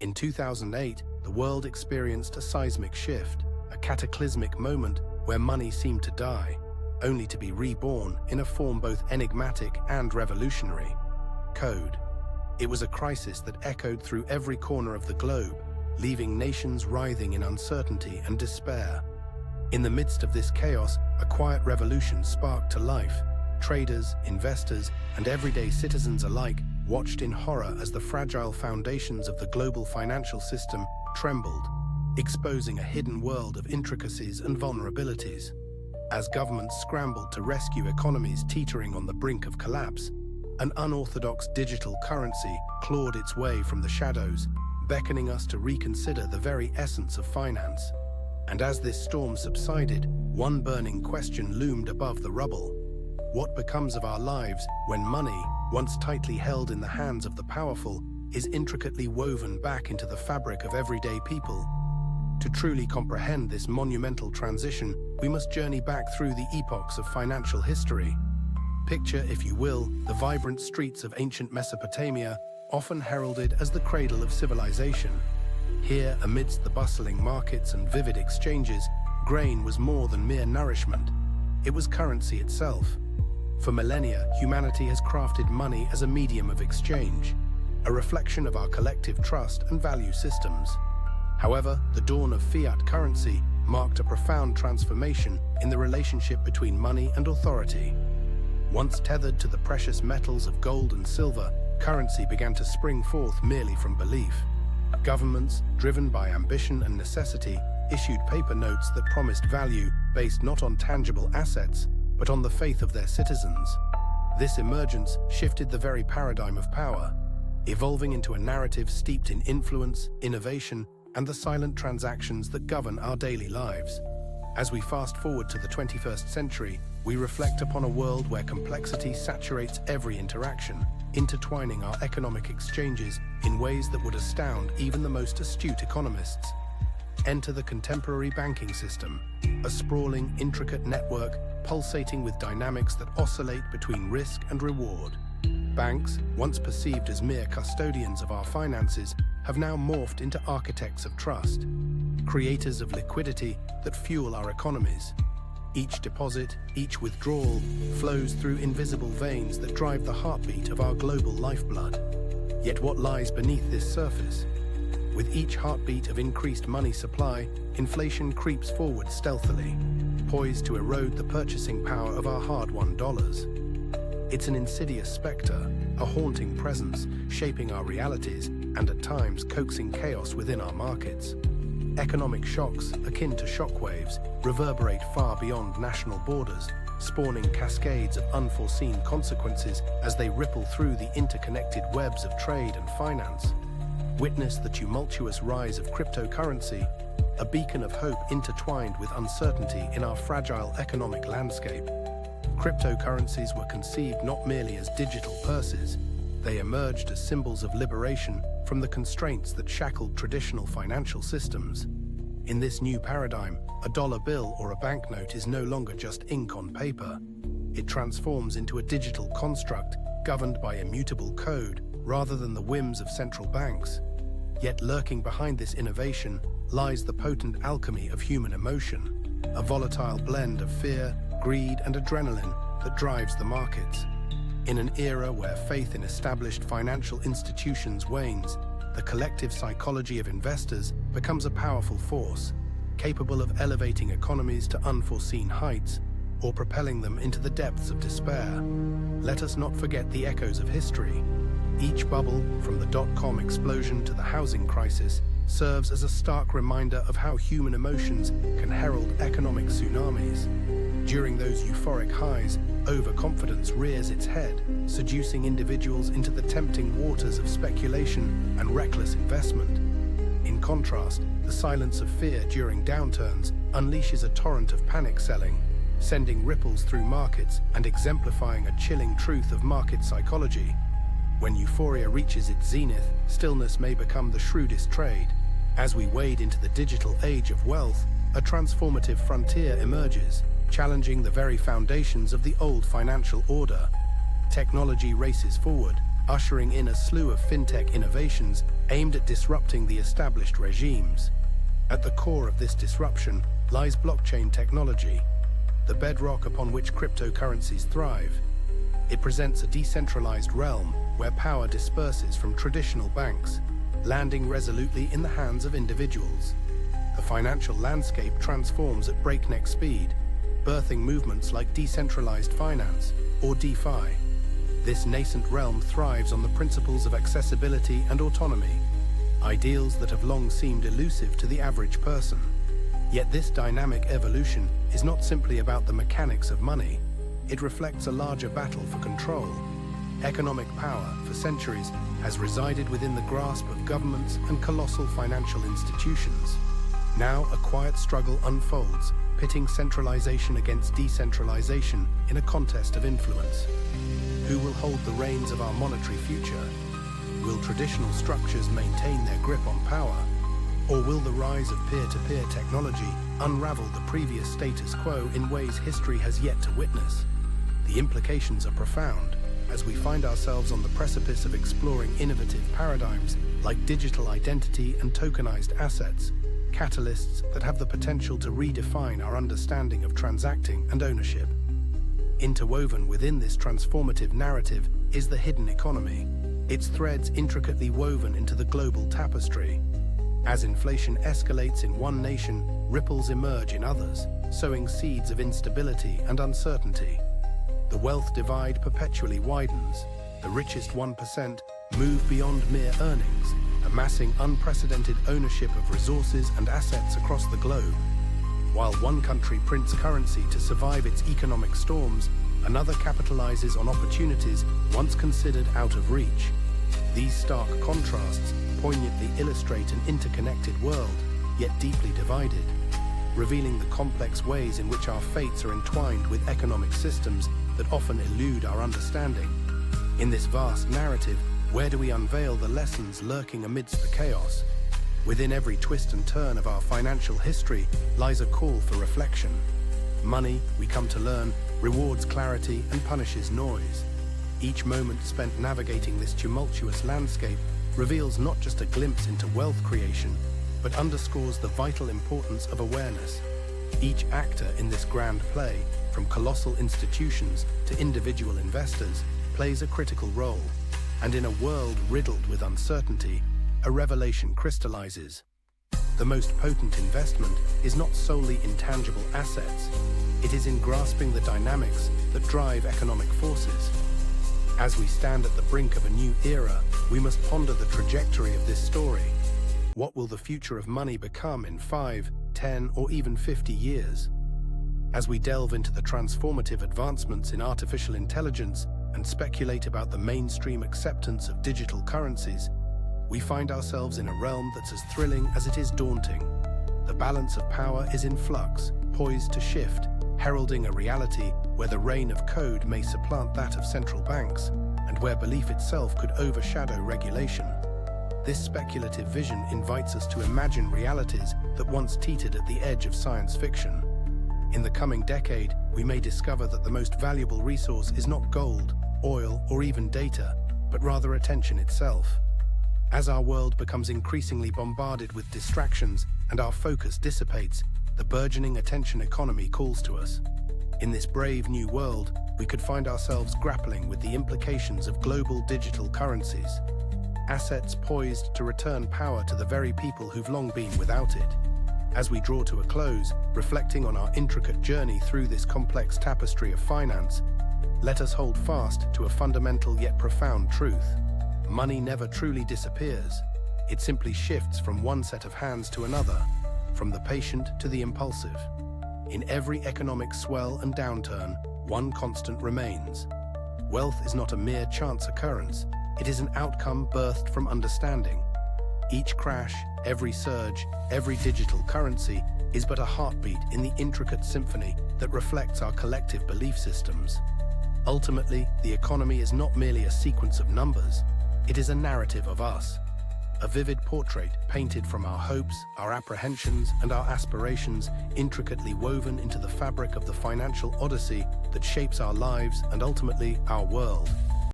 In 2008, the world experienced a seismic shift, a cataclysmic moment where money seemed to die, only to be reborn in a form both enigmatic and revolutionary: code. It was a crisis that echoed through every corner of the globe, leaving nations writhing in uncertainty and despair. In the midst of this chaos, a quiet revolution sparked to life. Traders, investors, and everyday citizens alike watched in horror as the fragile foundations of the global financial system trembled, exposing a hidden world of intricacies and vulnerabilities. As governments scrambled to rescue economies teetering on the brink of collapse, an unorthodox digital currency clawed its way from the shadows, beckoning us to reconsider the very essence of finance. And as this storm subsided, one burning question loomed above the rubble: what becomes of our lives when money, once tightly held in the hands of the powerful, is intricately woven back into the fabric of everyday people? To truly comprehend this monumental transition, we must journey back through the epochs of financial history. Picture, if you will, the vibrant streets of ancient Mesopotamia, often heralded as the cradle of civilization. Here, amidst the bustling markets and vivid exchanges, grain was more than mere nourishment. It was currency itself. For millennia, humanity has crafted money as a medium of exchange, a reflection of our collective trust and value systems. However, the dawn of fiat currency marked a profound transformation in the relationship between money and authority. Once tethered to the precious metals of gold and silver, currency began to spring forth merely from belief. Governments, driven by ambition and necessity, issued paper notes that promised value based not on tangible assets, but on the faith of their citizens. This emergence shifted the very paradigm of power, evolving into a narrative steeped in influence, innovation, and the silent transactions that govern our daily lives. As we fast forward to the 21st century, we reflect upon a world where complexity saturates every interaction, intertwining our economic exchanges in ways that would astound even the most astute economists. Enter the contemporary banking system, a sprawling, intricate network pulsating with dynamics that oscillate between risk and reward. Banks, once perceived as mere custodians of our finances, have now morphed into architects of trust, creators of liquidity that fuel our economies. Each deposit, each withdrawal, flows through invisible veins that drive the heartbeat of our global lifeblood. Yet what lies beneath this surface? With each heartbeat of increased money supply, inflation creeps forward stealthily, poised to erode the purchasing power of our hard-won dollars. It's an insidious specter, a haunting presence shaping our realities and at times coaxing chaos within our markets. Economic shocks, akin to shockwaves, reverberate far beyond national borders, spawning cascades of unforeseen consequences as they ripple through the interconnected webs of trade and finance. Witness the tumultuous rise of cryptocurrency, a beacon of hope intertwined with uncertainty in our fragile economic landscape. Cryptocurrencies were conceived not merely as digital purses, they emerged as symbols of liberation from the constraints that shackled traditional financial systems. In this new paradigm, a dollar bill or a banknote is no longer just ink on paper. It transforms into a digital construct governed by immutable code rather than the whims of central banks. Yet lurking behind this innovation lies the potent alchemy of human emotion, a volatile blend of fear, greed, and adrenaline that drives the markets. In an era where faith in established financial institutions wanes, the collective psychology of investors becomes a powerful force, capable of elevating economies to unforeseen heights or propelling them into the depths of despair. Let us not forget the echoes of history. Each bubble, from the dot-com explosion to the housing crisis, serves as a stark reminder of how human emotions can herald economic tsunamis. During those euphoric highs, overconfidence rears its head, seducing individuals into the tempting waters of speculation and reckless investment. In contrast, the silence of fear during downturns unleashes a torrent of panic selling, sending ripples through markets and exemplifying a chilling truth of market psychology. When euphoria reaches its zenith, stillness may become the shrewdest trade. As we wade into the digital age of wealth, a transformative frontier emerges, challenging the very foundations of the old financial order. Technology races forward, ushering in a slew of fintech innovations aimed at disrupting the established regimes. At the core of this disruption lies blockchain technology, the bedrock upon which cryptocurrencies thrive. It presents a decentralized realm where power disperses from traditional banks, landing resolutely in the hands of individuals. The financial landscape transforms at breakneck speed, birthing movements like decentralized finance, or DeFi. This nascent realm thrives on the principles of accessibility and autonomy, ideals that have long seemed elusive to the average person. Yet this dynamic evolution is not simply about the mechanics of money. It reflects a larger battle for control. Economic power, for centuries, has resided within the grasp of governments and colossal financial institutions. Now a quiet struggle unfolds, pitting centralization against decentralization in a contest of influence. Who will hold the reins of our monetary future? Will traditional structures maintain their grip on power? Or will the rise of peer-to-peer technology unravel the previous status quo in ways history has yet to witness? The implications are profound, as we find ourselves on the precipice of exploring innovative paradigms like digital identity and tokenized assets, catalysts that have the potential to redefine our understanding of transacting and ownership. Interwoven within this transformative narrative is the hidden economy, its threads intricately woven into the global tapestry. As inflation escalates in one nation, ripples emerge in others, sowing seeds of instability and uncertainty. The wealth divide perpetually widens. The richest 1% move beyond mere earnings, amassing unprecedented ownership of resources and assets across the globe. While one country prints currency to survive its economic storms, another capitalizes on opportunities once considered out of reach. These stark contrasts poignantly illustrate an interconnected world, yet deeply divided, revealing the complex ways in which our fates are entwined with economic systems that often elude our understanding. In this vast narrative, where do we unveil the lessons lurking amidst the chaos? Within every twist and turn of our financial history lies a call for reflection. Money, we come to learn, rewards clarity and punishes noise. Each moment spent navigating this tumultuous landscape reveals not just a glimpse into wealth creation, but underscores the vital importance of awareness. Each actor in this grand play, from colossal institutions to individual investors, plays a critical role. And in a world riddled with uncertainty, a revelation crystallizes. The most potent investment is not solely in tangible assets. It is in grasping the dynamics that drive economic forces. As we stand at the brink of a new era, we must ponder the trajectory of this story. What will the future of money become in 5, 10, or even 50 years? As we delve into the transformative advancements in artificial intelligence and speculate about the mainstream acceptance of digital currencies, we find ourselves in a realm that's as thrilling as it is daunting. The balance of power is in flux, poised to shift, heralding a reality where the reign of code may supplant that of central banks, and where belief itself could overshadow regulation. This speculative vision invites us to imagine realities that once teetered at the edge of science fiction. In the coming decade, we may discover that the most valuable resource is not gold, oil, or even data, but rather attention itself. As our world becomes increasingly bombarded with distractions and our focus dissipates, the burgeoning attention economy calls to us. In this brave new world, we could find ourselves grappling with the implications of global digital currencies, assets poised to return power to the very people who've long been without it. As we draw to a close, reflecting on our intricate journey through this complex tapestry of finance, let us hold fast to a fundamental yet profound truth. Money never truly disappears. It simply shifts from one set of hands to another, from the patient to the impulsive. In every economic swell and downturn, one constant remains. Wealth is not a mere chance occurrence. It is an outcome birthed from understanding. Each crash, every surge, every digital currency is but a heartbeat in the intricate symphony that reflects our collective belief systems. Ultimately, the economy is not merely a sequence of numbers. It is a narrative of us, a vivid portrait painted from our hopes, our apprehensions, and our aspirations, intricately woven into the fabric of the financial odyssey that shapes our lives and ultimately our world.